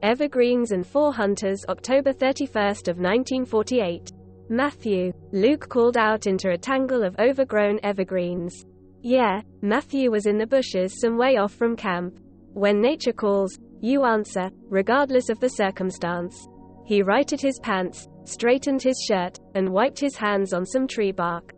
Evergreens and 4 hunters, October 31st of 1948. Matthew. Luke called out into a tangle of overgrown evergreens. Yeah, Matthew was in the bushes some way off from camp. When nature calls, you answer, regardless of the circumstance. He righted his pants, straightened his shirt, and wiped his hands on some tree bark.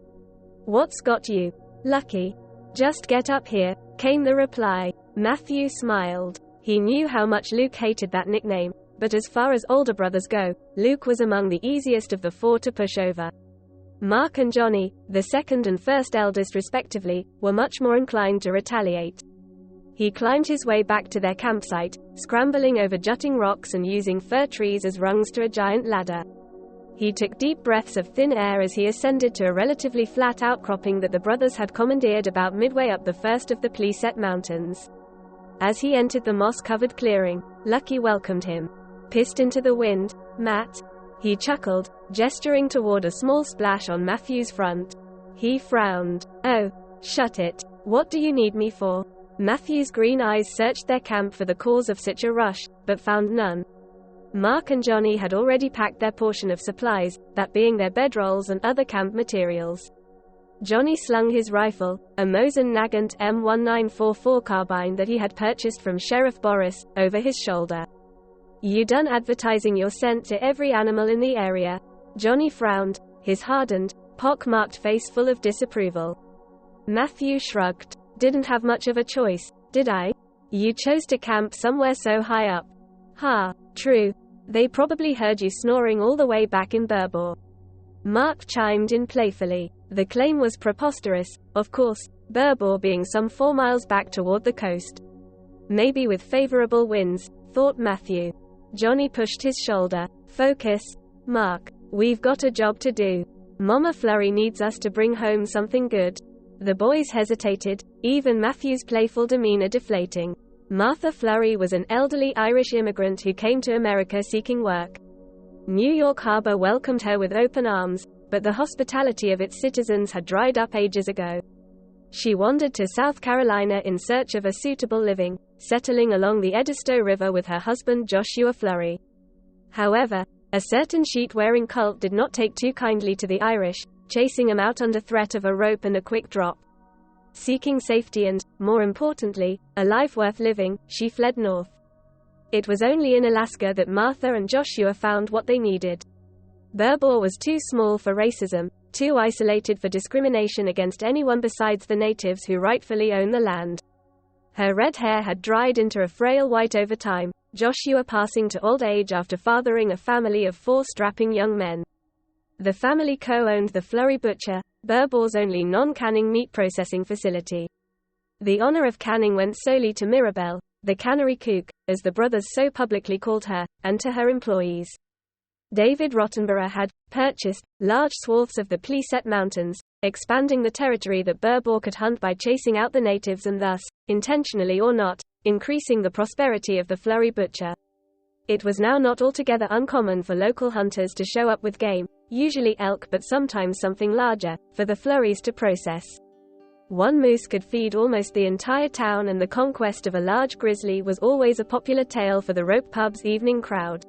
What's got you? Lucky. Just get up here, came the reply. Matthew smiled. He knew how much Luke hated that nickname, but as far as older brothers go, Luke was among the easiest of the 4 to push over. Mark and Johnny, the second and first eldest respectively, were much more inclined to retaliate. He climbed his way back to their campsite, scrambling over jutting rocks and using fir trees as rungs to a giant ladder. He took deep breaths of thin air as he ascended to a relatively flat outcropping that the brothers had commandeered about midway up the first of the Pleset Mountains. As he entered the moss-covered clearing, Lucky welcomed him. Pissed into the wind, Matt? He chuckled, gesturing toward a small splash on Matthew's front. He frowned. Oh, shut it. What do you need me for? Matthew's green eyes searched their camp for the cause of such a rush, but found none. Mark and Johnny had already packed their portion of supplies, that being their bedrolls and other camp materials. Johnny slung his rifle, a Mosin Nagant M1944 carbine that he had purchased from Sheriff Boris, over his shoulder. You done advertising your scent to every animal in the area? Johnny frowned, his hardened, pock-marked face full of disapproval. Matthew shrugged. Didn't have much of a choice, did I? You chose to camp somewhere so high up. Ha, true. They probably heard you snoring all the way back in Burbor. Mark chimed in playfully. The claim was preposterous, of course, Burbor being some 4 miles back toward the coast. Maybe with favorable winds, thought Matthew. Johnny pushed his shoulder. Focus, Mark. We've got a job to do. Mama Flurry needs us to bring home something good. The boys hesitated, even Matthew's playful demeanor deflating. Martha Flurry was an elderly Irish immigrant who came to America seeking work. New York Harbor welcomed her with open arms, but the hospitality of its citizens had dried up ages ago. She wandered to South Carolina in search of a suitable living, settling along the Edisto River with her husband Joshua Flurry. However, a certain sheet-wearing cult did not take too kindly to the Irish, chasing them out under threat of a rope and a quick drop. Seeking safety and, more importantly, a life worth living, she fled north. It was only in Alaska that Martha and Joshua found what they needed. Burbor was too small for racism, too isolated for discrimination against anyone besides the natives who rightfully own the land. Her red hair had dried into a frail white over time, Joshua passing to old age after fathering a family of 4 strapping young men. The family co-owned the Flurry Butcher, Burbor's only non-canning meat processing facility. The honor of canning went solely to Mirabelle, the cannery cook, as the brothers so publicly called her, and to her employees. David Rottenborough had purchased large swaths of the Pleset Mountains, expanding the territory that Burbor could hunt by chasing out the natives and thus, intentionally or not, increasing the prosperity of the Flurry Butcher. It was now not altogether uncommon for local hunters to show up with game, usually elk but sometimes something larger, for the Flurries to process. One moose could feed almost the entire town, and the conquest of a large grizzly was always a popular tale for the Rope Pub's evening crowd.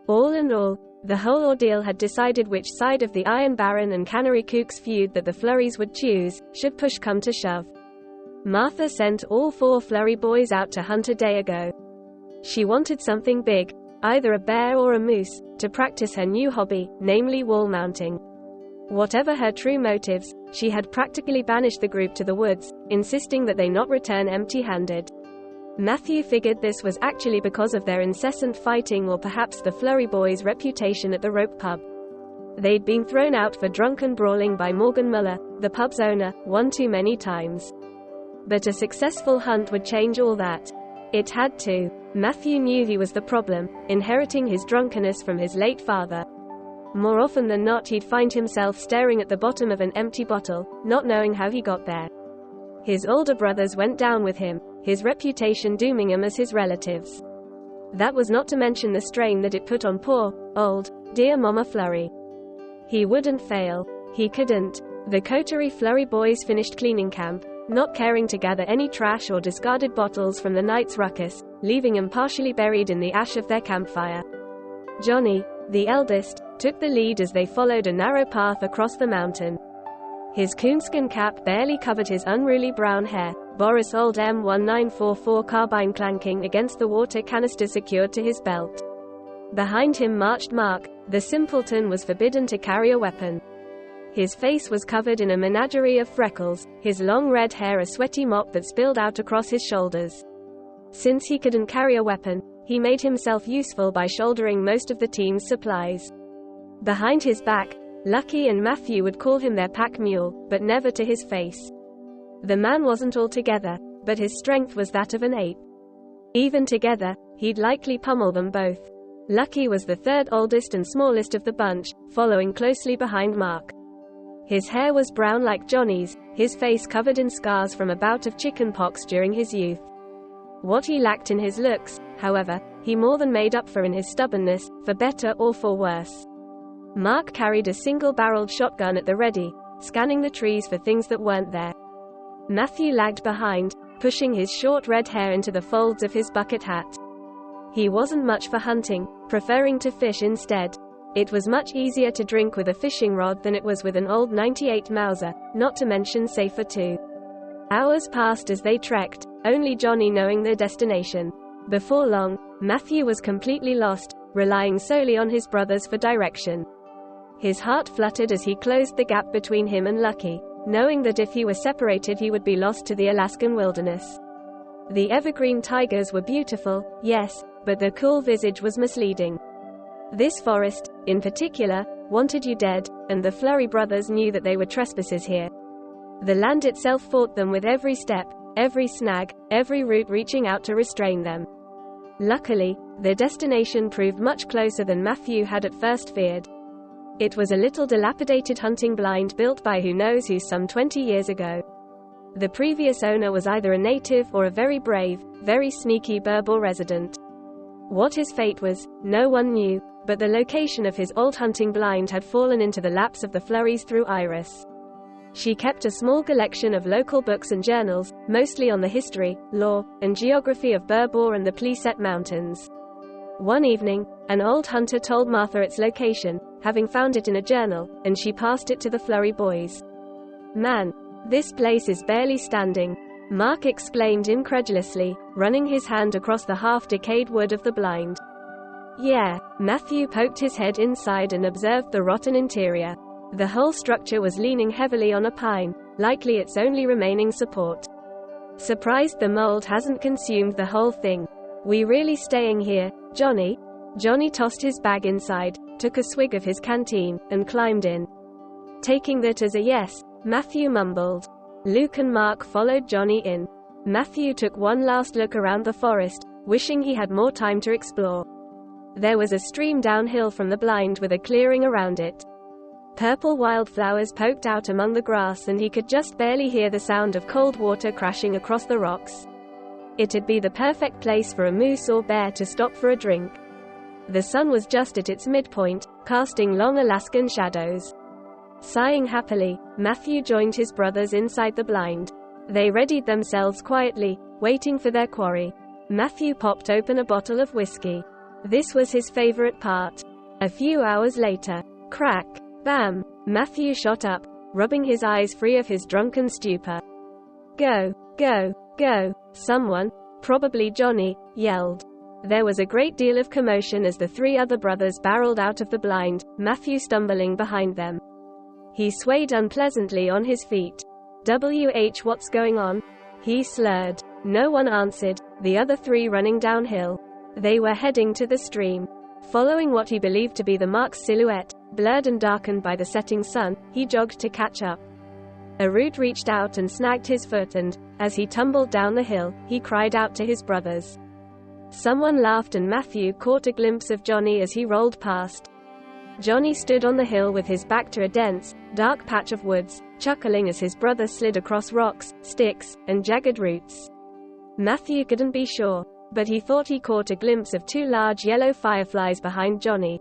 All in all, the whole ordeal had decided which side of the Iron Baron and Cannery Cook's feud that the Flurries would choose, should push come to shove. Martha sent all 4 Flurry boys out to hunt a day ago. She wanted something big, either a bear or a moose, to practice her new hobby, namely wall mounting. Whatever her true motives, she had practically banished the group to the woods, insisting that they not return empty-handed. Matthew figured this was actually because of their incessant fighting, or perhaps the Flurry boys' reputation at the Rope Pub. They'd been thrown out for drunken brawling by Morgan Muller, the pub's owner, one too many times. But a successful hunt would change all that. It had to. Matthew knew he was the problem, inheriting his drunkenness from his late father. More often than not, he'd find himself staring at the bottom of an empty bottle, not knowing how he got there. His older brothers went down with him, his reputation dooming him as his relatives. That was not to mention the strain that it put on poor, old, dear Mama Flurry. He wouldn't fail. He couldn't. The Coterie Flurry boys finished cleaning camp, not caring to gather any trash or discarded bottles from the night's ruckus, leaving him partially buried in the ash of their campfire. Johnny, the eldest, took the lead as they followed a narrow path across the mountain. His coonskin cap barely covered his unruly brown hair, Boris' old M1944 carbine clanking against the water canister secured to his belt. Behind him marched Mark. The simpleton was forbidden to carry a weapon. His face was covered in a menagerie of freckles, his long red hair a sweaty mop that spilled out across his shoulders. Since he couldn't carry a weapon, he made himself useful by shouldering most of the team's supplies. Behind his back, Lucky and Matthew would call him their pack mule, but never to his face. The man wasn't all together, but his strength was that of an ape. Even together, he'd likely pummel them both. Lucky was the third oldest and smallest of the bunch, following closely behind Mark. His hair was brown like Johnny's, his face covered in scars from a bout of chickenpox during his youth. What he lacked in his looks, however, he more than made up for in his stubbornness, for better or for worse. Mark carried a single-barreled shotgun at the ready, scanning the trees for things that weren't there. Matthew lagged behind, pushing his short red hair into the folds of his bucket hat. He wasn't much for hunting, preferring to fish instead. It was much easier to drink with a fishing rod than it was with an old 98 Mauser, not to mention safer too. Hours passed as they trekked, only Johnny knowing their destination. Before long, Matthew was completely lost, relying solely on his brothers for direction. His heart fluttered as he closed the gap between him and Lucky, knowing that if he were separated he would be lost to the Alaskan wilderness. The evergreen tigers were beautiful, yes, but their cool visage was misleading. This forest, in particular, wanted you dead, and the Flurry brothers knew that they were trespassers here. The land itself fought them with every step, every snag, every root reaching out to restrain them. Luckily, their destination proved much closer than Matthew had at first feared. It was a little dilapidated hunting blind built by who knows who some 20 years ago. The previous owner was either a native or a very brave, very sneaky Burbor resident. What his fate was, no one knew, but the location of his old hunting blind had fallen into the laps of the Flurries through Iris. She kept a small collection of local books and journals, mostly on the history, lore, and geography of Burbor and the Pleset Mountains. One evening, an old hunter told Martha its location, having found it in a journal, and she passed it to the Flurry boys. "Man, this place is barely standing," Mark exclaimed incredulously, running his hand across the half-decayed wood of the blind. "Yeah," Matthew poked his head inside and observed the rotten interior. The whole structure was leaning heavily on a pine, likely its only remaining support. "Surprised the mold hasn't consumed the whole thing. We really staying here, Johnny?" Johnny tossed his bag inside, took a swig of his canteen, and climbed in. Taking that as a yes, Matthew mumbled. Luke and Mark followed Johnny in. Matthew took one last look around the forest, wishing he had more time to explore. There was a stream downhill from the blind with a clearing around it. Purple wildflowers poked out among the grass and he could just barely hear the sound of cold water crashing across the rocks. It'd be the perfect place for a moose or bear to stop for a drink. The sun was just at its midpoint, casting long Alaskan shadows. Sighing happily, Matthew joined his brothers inside the blind. They readied themselves quietly, waiting for their quarry. Matthew popped open a bottle of whiskey. This was his favorite part. A few hours later, crack, bam, Matthew shot up, rubbing his eyes free of his drunken stupor. "Go, go, go," someone, probably Johnny, yelled. There was a great deal of commotion as the three other brothers barreled out of the blind, Matthew stumbling behind them. He swayed unpleasantly on his feet. What's going on?" he slurred. No one answered, the other three running downhill. They were heading to the stream. Following what he believed to be the Mark's silhouette, blurred and darkened by the setting sun, he jogged to catch up. A root reached out and snagged his foot and, as he tumbled down the hill, he cried out to his brothers. Someone laughed and Matthew caught a glimpse of Johnny as he rolled past. Johnny stood on the hill with his back to a dense, dark patch of woods, chuckling as his brother slid across rocks, sticks, and jagged roots. Matthew couldn't be sure, but he thought he caught a glimpse of two large yellow fireflies behind Johnny.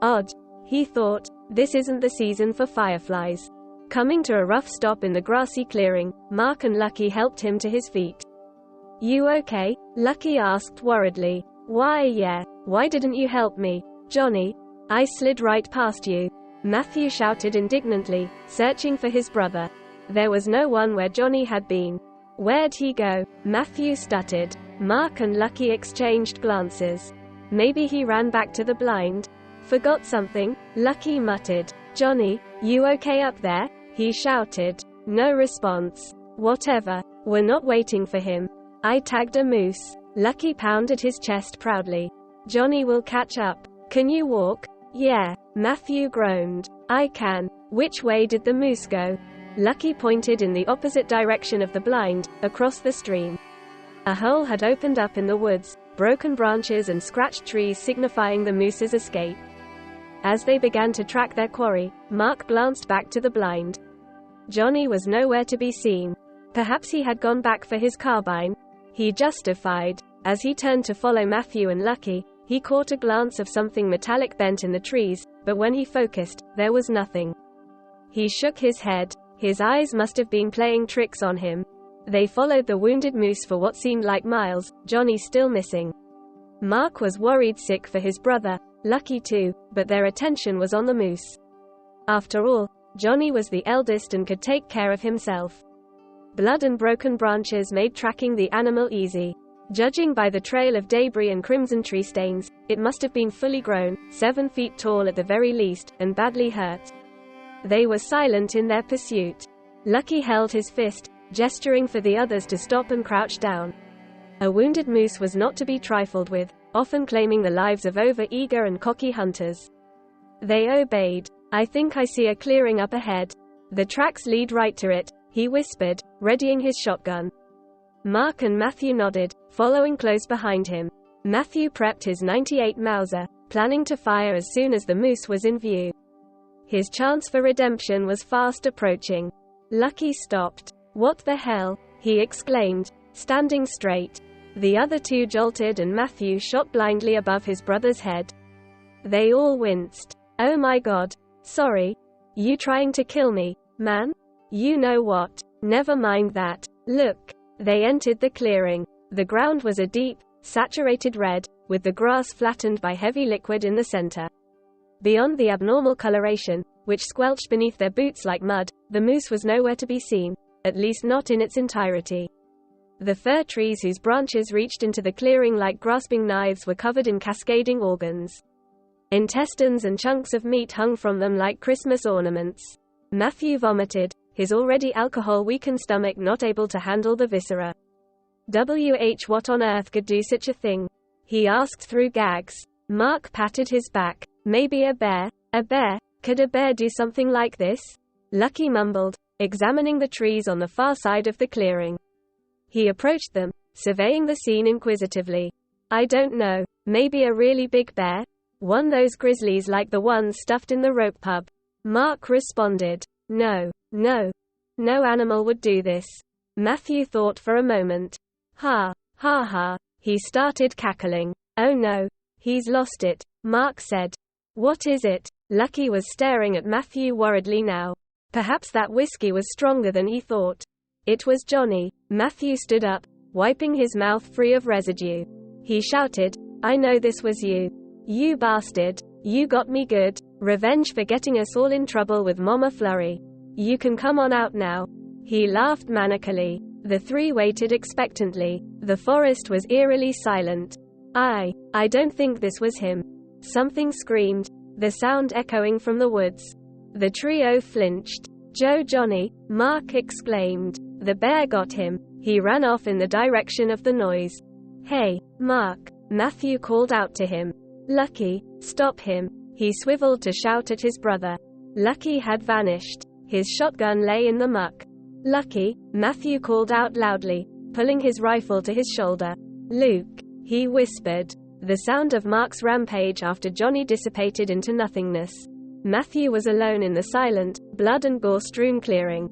Odd, he thought, this isn't the season for fireflies. Coming to a rough stop in the grassy clearing, Mark and Lucky helped him to his feet. You okay? Lucky asked worriedly. Why yeah, why didn't you help me? Johnny, I slid right past you. Matthew shouted indignantly, searching for his brother. There was no one where Johnny had been. Where'd he go? Matthew stuttered. Mark and Lucky exchanged glances. Maybe he ran back to the blind. Forgot something? Lucky muttered. Johnny, you okay up there? He shouted. No response. Whatever. We're not waiting for him. I tagged a moose. Lucky pounded his chest proudly. Johnny will catch up. Can you walk? Yeah. Matthew groaned. I can. Which way did the moose go? Lucky pointed in the opposite direction of the blind, across the stream. A hole had opened up in the woods, broken branches and scratched trees signifying the moose's escape. As they began to track their quarry, Mark glanced back to the blind. Johnny was nowhere to be seen. Perhaps he had gone back for his carbine. He justified. As he turned to follow Matthew and Lucky, he caught a glance of something metallic bent in the trees, but when he focused, there was nothing. He shook his head. His eyes must have been playing tricks on him. They followed the wounded moose for what seemed like miles, Johnny still missing. Mark was worried sick for his brother, Lucky too, but their attention was on the moose. After all, Johnny was the eldest and could take care of himself. Blood and broken branches made tracking the animal easy. Judging by the trail of debris and crimson tree stains, it must have been fully grown, 7 feet tall at the very least, and badly hurt. They were silent in their pursuit. Lucky held his fist, gesturing for the others to stop and crouch down. A wounded moose was not to be trifled with, often claiming the lives of over-eager and cocky hunters. They obeyed. I think I see a clearing up ahead. The tracks lead right to it, he whispered, readying his shotgun. Mark and Matthew nodded, following close behind him. Matthew prepped his .98 Mauser, planning to fire as soon as the moose was in view. His chance for redemption was fast approaching. Lucky stopped. What the hell? He exclaimed, standing straight. The other two jolted and Matthew shot blindly above his brother's head. They all winced. Oh my God. Sorry. You trying to kill me, man? You know what? Never mind that. Look. They entered the clearing. The ground was a deep, saturated red, with the grass flattened by heavy liquid in the center. Beyond the abnormal coloration, which squelched beneath their boots like mud, the moose was nowhere to be seen, at least not in its entirety. The fir trees whose branches reached into the clearing like grasping knives were covered in cascading organs. Intestines and chunks of meat hung from them like Christmas ornaments. Matthew vomited, his already alcohol-weakened stomach not able to handle the viscera. What on earth could do such a thing? He asked through gags. Mark patted his back. Maybe a bear? A bear? Could a bear do something like this? Lucky mumbled, examining the trees on the far side of the clearing. He approached them, surveying the scene inquisitively. I don't know. Maybe a really big bear? One those grizzlies like the ones stuffed in the rope pub. Mark responded. No animal would do this. Matthew thought for a moment. Ha, ha ha. He started cackling. Oh no. He's lost it, Mark said. What is it? Lucky was staring at Matthew worriedly now. Perhaps that whiskey was stronger than he thought. It was Johnny. Matthew stood up, wiping his mouth free of residue. He shouted, I know this was you. You bastard. You got me good. Revenge for getting us all in trouble with Mama Flurry. You can come on out now. He laughed manically. The three waited expectantly. The forest was eerily silent. I don't think this was him. Something screamed, the sound echoing from the woods. The trio flinched. Johnny, Mark exclaimed. The bear got him. He ran off in the direction of the noise. Hey, Mark, Matthew called out to him. Lucky, stop him. He swiveled to shout at his brother. Lucky had vanished. His shotgun lay in the muck. Lucky, Matthew called out loudly, pulling his rifle to his shoulder. Luke, he whispered. The sound of Mark's rampage after Johnny dissipated into nothingness. Matthew was alone in the silent, blood and gore-strewn clearing.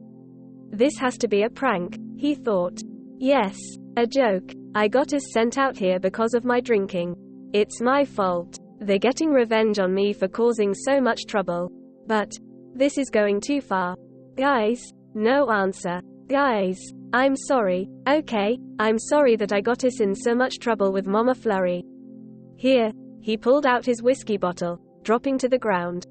This has to be a prank, he thought. Yes, a joke. I got us sent out here because of my drinking. It's my fault. They're getting revenge on me for causing so much trouble. But this is going too far. Guys, no answer. Guys, I'm sorry. Okay, I'm sorry that I got us in so much trouble with Mama Flurry. Here. He pulled out his whiskey bottle, dropping to the ground.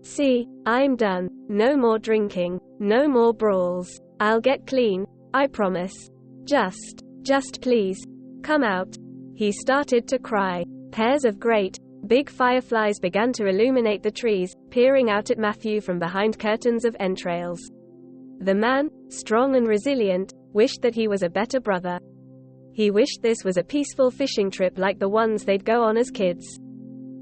See, I'm done. No more drinking. No more brawls. I'll get clean. I promise. Just please. Come out. He started to cry. Pairs of great, big fireflies began to illuminate the trees, peering out at Matthew from behind curtains of entrails. The man, strong and resilient, wished that he was a better brother. He wished this was a peaceful fishing trip like the ones they'd go on as kids.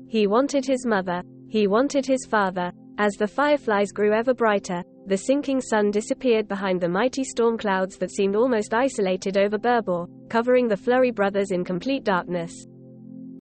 He wanted his mother. He wanted his father. As the fireflies grew ever brighter, the sinking sun disappeared behind the mighty storm clouds that seemed almost isolated over Burbor, covering the Flurry brothers in complete darkness.